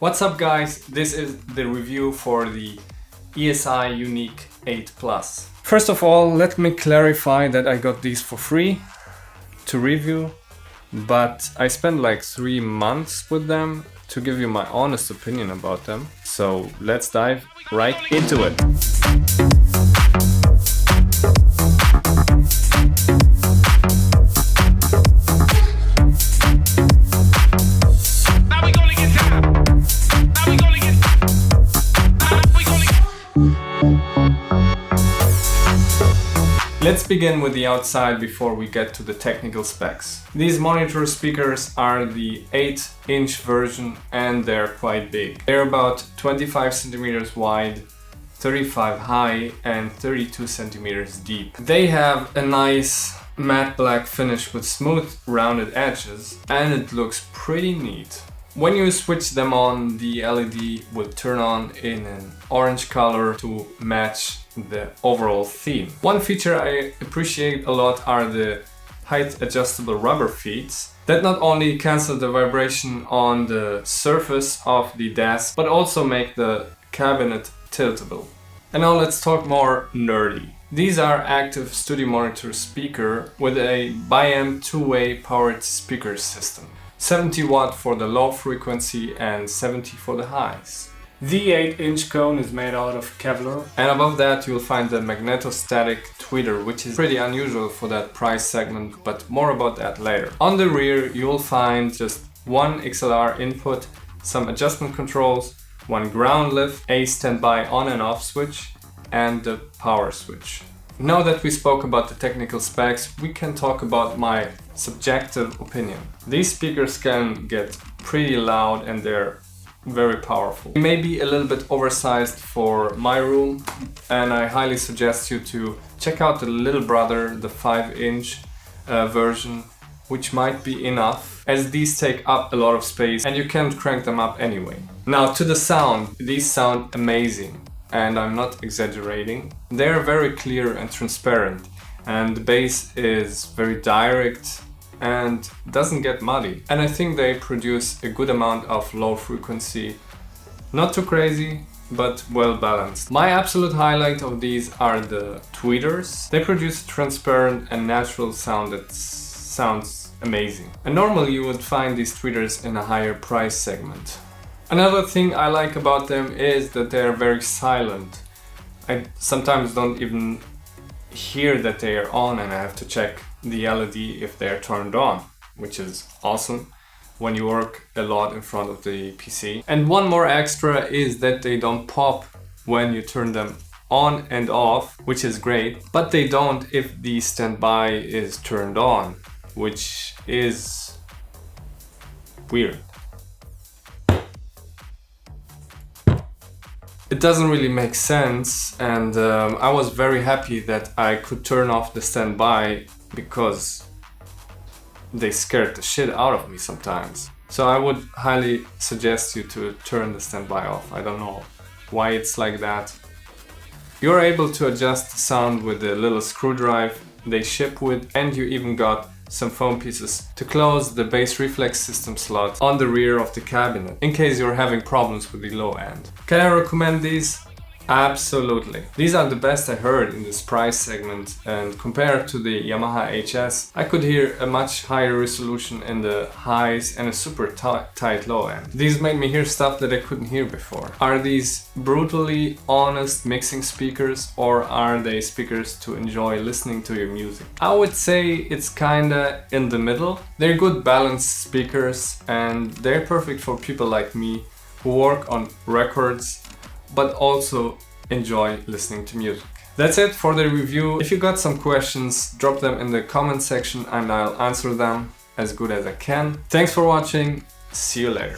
What's up guys, this is the review for the ESI uniK 8 Plus. First of all, let me clarify that I got these for free to review, but I spent like 3 months with them to give you my honest opinion about them. So let's dive right into it. Let's begin with the outside before we get to the technical specs. These monitor speakers are the 8-inch version and they're quite big. They're about 25 centimeters wide, 35 high and 32 centimeters deep. They have a nice matte black finish with smooth rounded edges and it looks pretty neat. When you switch them on, the LED will turn on in an orange color to match the overall theme. One feature I appreciate a lot are the height adjustable rubber feet that not only cancel the vibration on the surface of the desk but also make the cabinet tiltable. And now let's talk more nerdy. These are active studio monitor speaker with a bi-amp two-way powered speaker system. 70 watt for the low frequency and 70 for the highs. The 8-inch cone is made out of Kevlar. And above that you'll find the magnetostatic tweeter, which is pretty unusual for that price segment, but more about that later. On the rear you'll find just one XLR input, some adjustment controls, one ground lift, a standby on and off switch, and the power switch. Now that we spoke about the technical specs, we can talk about my subjective opinion. These speakers can get pretty loud and they're very powerful. They may be a little bit oversized for my room and I highly suggest you to check out the little brother, the 5-inch version, which might be enough as these take up a lot of space and you can't crank them up anyway. Now to the sound, these sound amazing. And I'm not exaggerating. They're very clear and transparent and the bass is very direct and doesn't get muddy. And I think they produce a good amount of low frequency, not too crazy, but well balanced. My absolute highlight of these are the tweeters. They produce a transparent and natural sound that sounds amazing. And normally you would find these tweeters in a higher price segment. Another thing I like about them is that they are very silent. I sometimes don't even hear that they are on and I have to check the LED if they are turned on, which is awesome when you work a lot in front of the PC. And one more extra is that they don't pop when you turn them on and off, which is great, but they don't if the standby is turned on, which is weird. It doesn't really make sense and I was very happy that I could turn off the standby because they scared the shit out of me sometimes. So I would highly suggest you to turn the standby off. I don't know why it's like that. You're able to adjust the sound with the little screwdriver they ship with, and you even got some foam pieces to close the bass reflex system slot on the rear of the cabinet in case you're having problems with the low end. Can I recommend these? Absolutely. These are the best I heard in this price segment, and compared to the Yamaha HS, I could hear a much higher resolution in the highs and a super tight low end. These made me hear stuff that I couldn't hear before. Are these brutally honest mixing speakers or are they speakers to enjoy listening to your music? I would say it's kinda in the middle. They're good balanced speakers and they're perfect for people like me who work on records but also enjoy listening to music. That's it for the review. If you got some questions, drop them in the comment section and I'll answer them as good as I can. Thanks for watching. See you later.